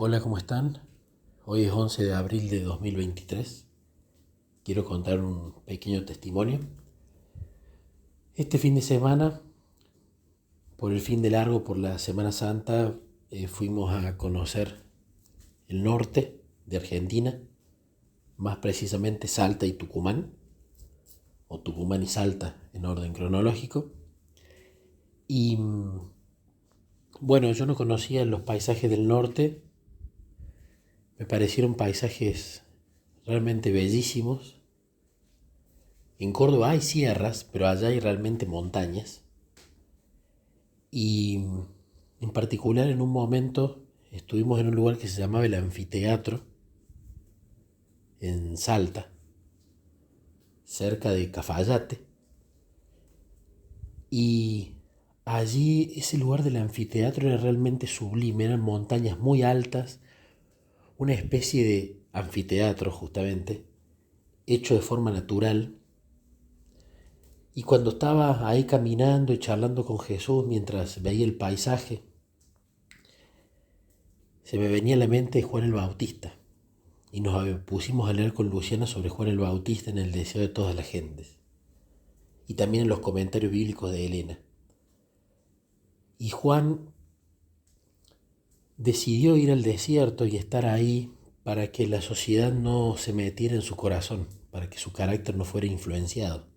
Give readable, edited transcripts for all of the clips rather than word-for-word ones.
Hola, ¿cómo están? Hoy es 11 de abril de 2023. Quiero contar un pequeño testimonio. Este fin de semana, por el fin de largo, por la Semana Santa, fuimos a conocer el norte de Argentina, más precisamente Salta y Tucumán, o Tucumán y Salta en orden cronológico. Y bueno, yo no conocía los paisajes del norte, me parecieron paisajes realmente bellísimos. En Córdoba hay sierras, pero allá hay realmente montañas. Y en particular en un momento estuvimos en un lugar que se llamaba el Anfiteatro, en Salta, cerca de Cafayate. Y allí ese lugar del anfiteatro era realmente sublime, eran montañas muy altas, una especie de anfiteatro justamente, hecho de forma natural. Y cuando estaba ahí caminando y charlando con Jesús mientras veía el paisaje, se me venía a la mente Juan el Bautista. Y nos pusimos a leer con Luciana sobre Juan el Bautista en el deseo de todas las gentes. Y también en los comentarios bíblicos de Elena. Y Juan decidió ir al desierto y estar ahí para que la sociedad no se metiera en su corazón, para que su carácter no fuera influenciado.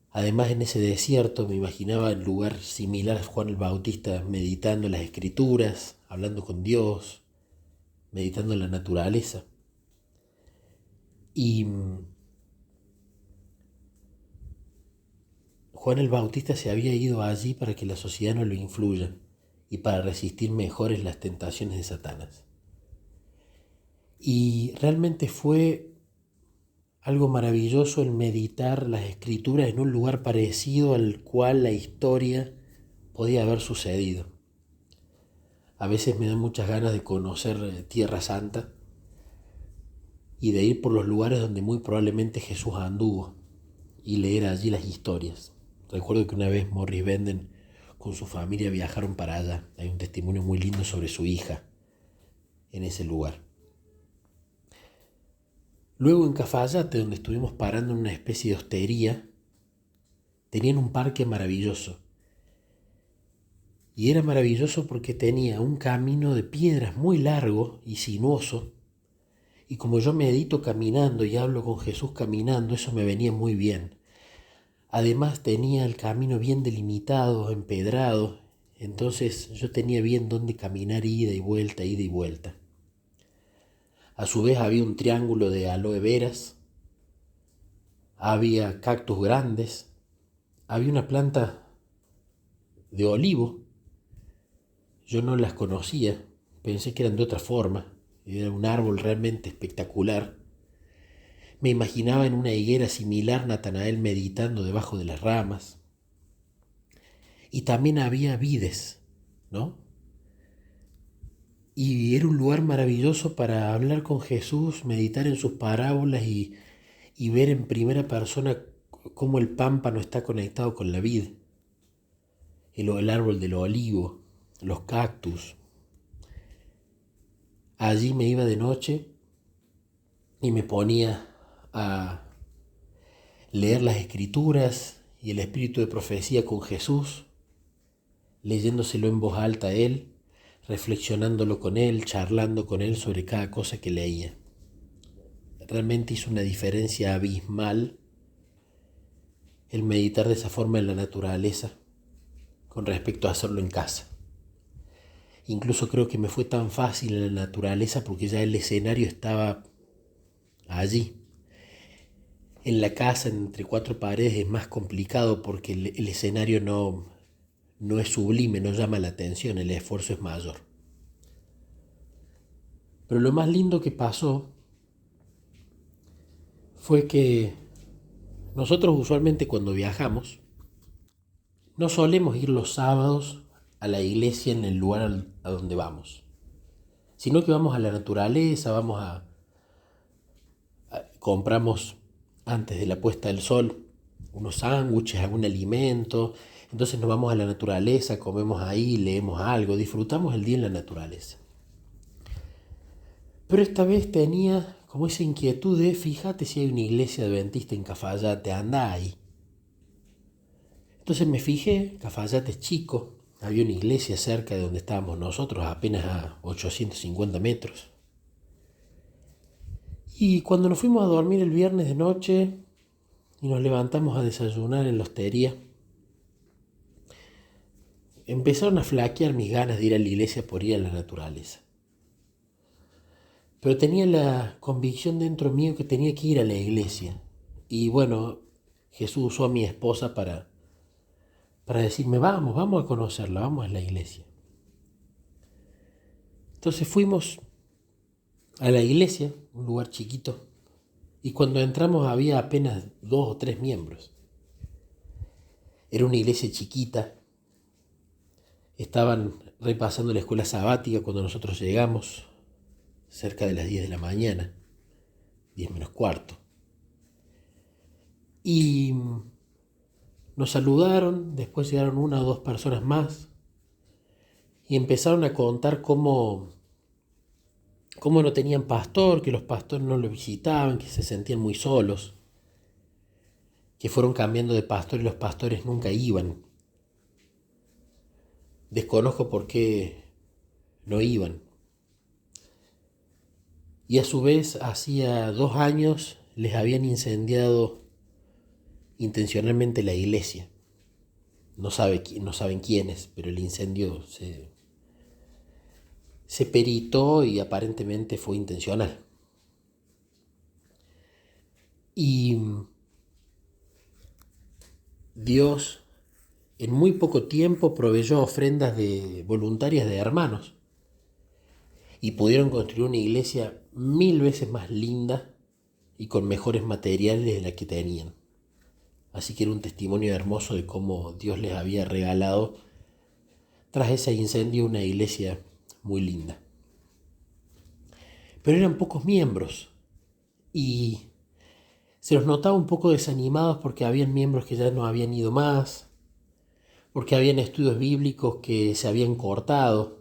Además, en ese desierto me imaginaba el lugar similar a Juan el Bautista, meditando en las escrituras, hablando con Dios, meditando en la naturaleza. Y Juan el Bautista se había ido allí para que la sociedad no lo influya y para resistir mejores las tentaciones de Satanás. Y realmente fue algo maravilloso el meditar las escrituras en un lugar parecido al cual la historia podía haber sucedido. A veces me dan muchas ganas de conocer Tierra Santa y de ir por los lugares donde muy probablemente Jesús anduvo y leer allí las historias. Recuerdo que una vez Morris Benden con su familia viajaron para allá. Hay un testimonio muy lindo sobre su hija en ese lugar. Luego en Cafayate, donde estuvimos parando en una especie de hostería, tenían un parque maravilloso. Y era maravilloso porque tenía un camino de piedras muy largo y sinuoso. Y como yo medito caminando y hablo con Jesús caminando, eso me venía muy bien. Además tenía el camino bien delimitado, empedrado, entonces yo tenía bien dónde caminar ida y vuelta, ida y vuelta. A su vez había un triángulo de aloe veras, había cactus grandes, había una planta de olivo. Yo no las conocía, pensé que eran de otra forma, era un árbol realmente espectacular. Me imaginaba en una higuera similar Natanael meditando debajo de las ramas. Y también había vides, ¿no? Y era un lugar maravilloso para hablar con Jesús, meditar en sus parábolas y ver en primera persona cómo el pámpano está conectado con la vid, el árbol del olivo, los cactus. Allí me iba de noche y me ponía a leer las escrituras y el espíritu de profecía con Jesús, leyéndoselo en voz alta a él, reflexionándolo con él, charlando con él sobre cada cosa que leía. Realmente hizo una diferencia abismal el meditar de esa forma en la naturaleza con respecto a hacerlo en casa. Incluso creo que me fue tan fácil en la naturaleza porque ya el escenario estaba allí. En la casa, entre cuatro paredes, es más complicado porque el escenario no es sublime, no llama la atención, el esfuerzo es mayor. Pero lo más lindo que pasó fue que nosotros usualmente cuando viajamos no solemos ir los sábados a la iglesia en el lugar a donde vamos, sino que vamos a la naturaleza, compramos antes de la puesta del sol unos sándwiches, algún alimento, entonces nos vamos a la naturaleza, comemos ahí, leemos algo, disfrutamos el día en la naturaleza. Pero esta vez tenía como esa inquietud de, fíjate si hay una iglesia adventista en Cafayate, anda ahí. Entonces me fijé, Cafayate es chico, había una iglesia cerca de donde estábamos nosotros, apenas a 850 metros. Y cuando nos fuimos a dormir el viernes de noche y nos levantamos a desayunar en la hostería, empezaron a flaquear mis ganas de ir a la iglesia por ir a la naturaleza. Pero tenía la convicción dentro mío que tenía que ir a la iglesia. Y bueno, Jesús usó a mi esposa para decirme, vamos a conocerla, vamos a la iglesia. Entonces fuimos a la iglesia, un lugar chiquito, y cuando entramos había apenas 2 o 3 miembros. Era una iglesia chiquita, estaban repasando la escuela sabática cuando nosotros llegamos, cerca de las 10 de la mañana, 10 menos cuarto. Y nos saludaron, después llegaron 1 o 2 personas más y empezaron a contar cómo no tenían pastor, que los pastores no lo visitaban, que se sentían muy solos, que fueron cambiando de pastor y los pastores nunca iban. Desconozco por qué no iban. Y a su vez, hacía 2 años les habían incendiado intencionalmente la iglesia. No saben quiénes, pero el incendio se peritó y aparentemente fue intencional. Y Dios en muy poco tiempo proveyó ofrendas voluntarias de hermanos y pudieron construir una iglesia 1000 veces más linda y con mejores materiales de la que tenían. Así que era un testimonio hermoso de cómo Dios les había regalado tras ese incendio una iglesia muy linda. Pero eran pocos miembros y se los notaba un poco desanimados porque habían miembros que ya no habían ido más, porque habían estudios bíblicos que se habían cortado.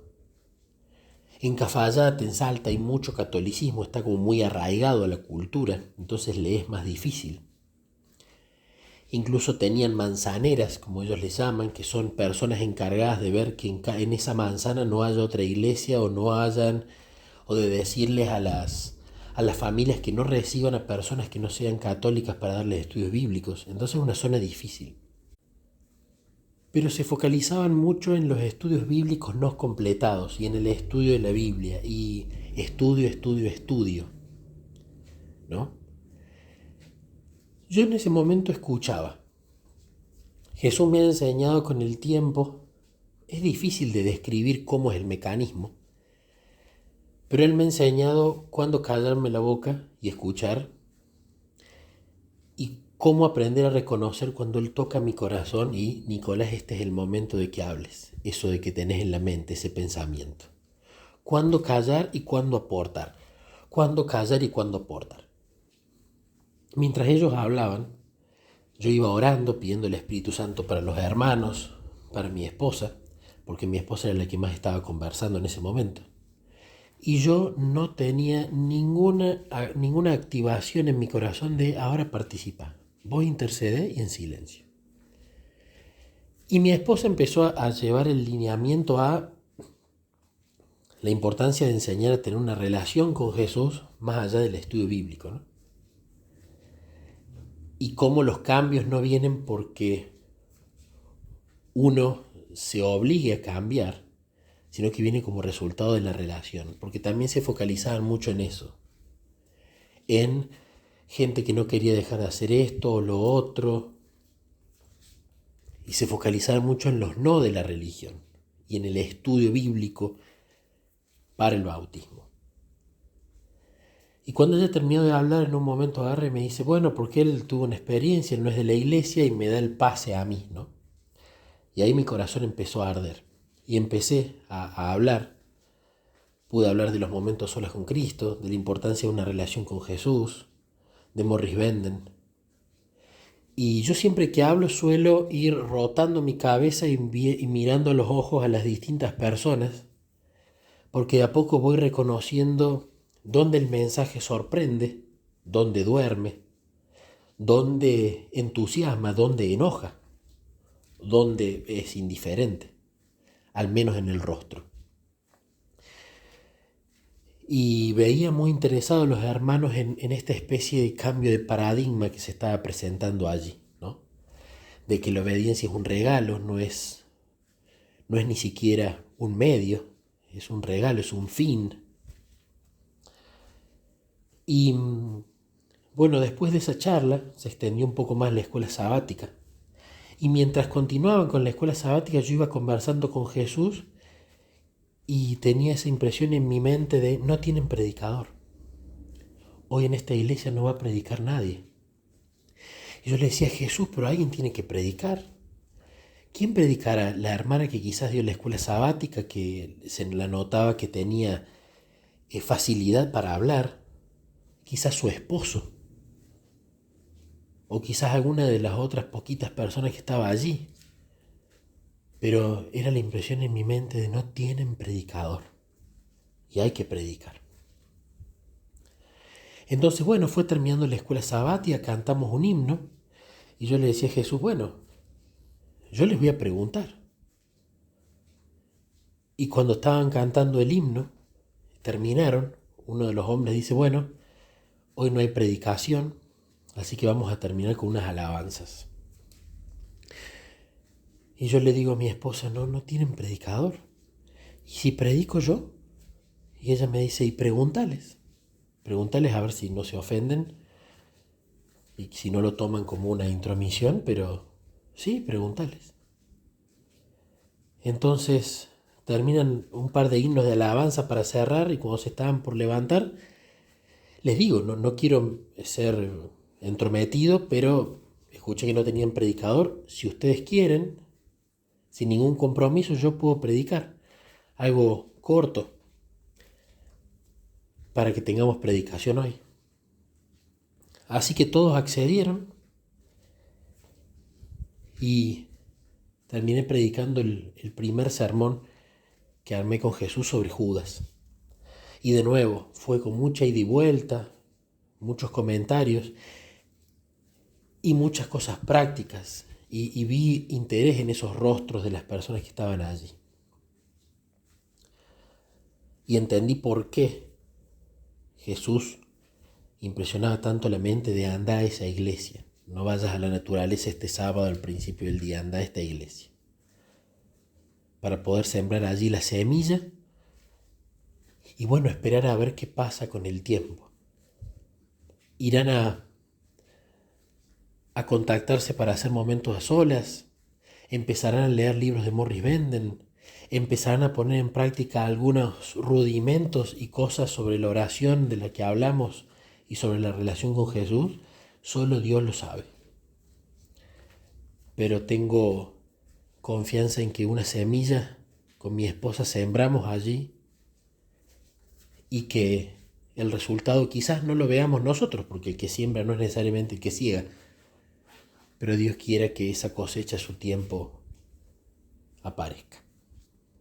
En Cafayate, en Salta, hay mucho catolicismo, está como muy arraigado a la cultura, entonces le es más difícil. Incluso tenían manzaneras, como ellos les llaman, que son personas encargadas de ver que en esa manzana no haya otra iglesia o de decirles a las familias que no reciban a personas que no sean católicas para darles estudios bíblicos. Entonces es una zona difícil. Pero se focalizaban mucho en los estudios bíblicos no completados y en el estudio de la Biblia y estudio, ¿no? Yo en ese momento escuchaba. Jesús me ha enseñado con el tiempo, es difícil de describir cómo es el mecanismo, pero Él me ha enseñado cuándo callarme la boca y escuchar y cómo aprender a reconocer cuando Él toca mi corazón y, Nicolás, este es el momento de que hables, eso de que tenés en la mente ese pensamiento. Cuándo callar y cuándo aportar, cuándo callar y cuándo aportar. Mientras ellos hablaban, yo iba orando, pidiendo el Espíritu Santo para los hermanos, para mi esposa, porque mi esposa era la que más estaba conversando en ese momento. Y yo no tenía ninguna activación en mi corazón de ahora participa, voy a interceder y en silencio. Y mi esposa empezó a llevar el lineamiento a la importancia de enseñar a tener una relación con Jesús más allá del estudio bíblico, ¿no? Y cómo los cambios no vienen porque uno se obligue a cambiar, sino que viene como resultado de la relación, porque también se focalizaban mucho en eso, en gente que no quería dejar de hacer esto o lo otro, y se focalizaban mucho en los no de la religión y en el estudio bíblico para el bautismo. Y cuando ella terminó de hablar, en un momento agarra y me dice, bueno, porque él tuvo una experiencia, él no es de la iglesia y me da el pase a mí, ¿no? Y ahí mi corazón empezó a arder y empecé a hablar. Pude hablar de los momentos solos con Cristo, de la importancia de una relación con Jesús, de Morris Benden. Y yo siempre que hablo suelo ir rotando mi cabeza y mirando a los ojos a las distintas personas, porque de a poco voy reconociendo donde el mensaje sorprende, donde duerme, donde entusiasma, donde enoja, donde es indiferente, al menos en el rostro. Y veía muy interesados los hermanos en esta especie de cambio de paradigma que se estaba presentando allí, ¿no? De que la obediencia es un regalo, no es ni siquiera un medio, es un regalo, es un fin. Y bueno, después de esa charla se extendió un poco más la escuela sabática. Y mientras continuaban con la escuela sabática, yo iba conversando con Jesús y tenía esa impresión en mi mente de no tienen predicador. Hoy en esta iglesia no va a predicar nadie. Y yo le decía a Jesús, pero alguien tiene que predicar. ¿Quién predicará? La hermana que quizás dio la escuela sabática, que se la notaba que tenía facilidad para hablar. Quizás su esposo. O quizás alguna de las otras poquitas personas que estaba allí. Pero era la impresión en mi mente de no tienen predicador. Y hay que predicar. Entonces, bueno, fue terminando la escuela sabática, cantamos un himno. Y yo le decía a Jesús, bueno, yo les voy a preguntar. Y cuando estaban cantando el himno, terminaron, uno de los hombres dice, bueno, hoy no hay predicación, así que vamos a terminar con unas alabanzas. Y yo le digo a mi esposa, no tienen predicador. ¿Y si predico yo? Y ella me dice, y pregúntales a ver si no se ofenden y si no lo toman como una intromisión, pero sí, pregúntales. Entonces terminan un par de himnos de alabanza para cerrar y cuando se estaban por levantar, les digo, no quiero ser entrometido, pero escuché que no tenían predicador. Si ustedes quieren, sin ningún compromiso, yo puedo predicar algo corto para que tengamos predicación hoy. Así que todos accedieron y terminé predicando el primer sermón que armé con Jesús sobre Judas. Y de nuevo, fue con mucha ida y vuelta, muchos comentarios y muchas cosas prácticas. Y vi interés en esos rostros de las personas que estaban allí. Y entendí por qué Jesús impresionaba tanto la mente de andar a esa iglesia. No vayas a la naturaleza este sábado al principio del día, anda a esta iglesia. Para poder sembrar allí la semilla y bueno, esperar a ver qué pasa con el tiempo. Irán a contactarse para hacer momentos a solas, empezarán a leer libros de Morris Benden, empezarán a poner en práctica algunos rudimentos y cosas sobre la oración de la que hablamos y sobre la relación con Jesús, solo Dios lo sabe. Pero tengo confianza en que una semilla con mi esposa sembramos allí y que el resultado quizás no lo veamos nosotros, porque el que siembra no es necesariamente el que ciega, pero Dios quiera que esa cosecha a su tiempo aparezca.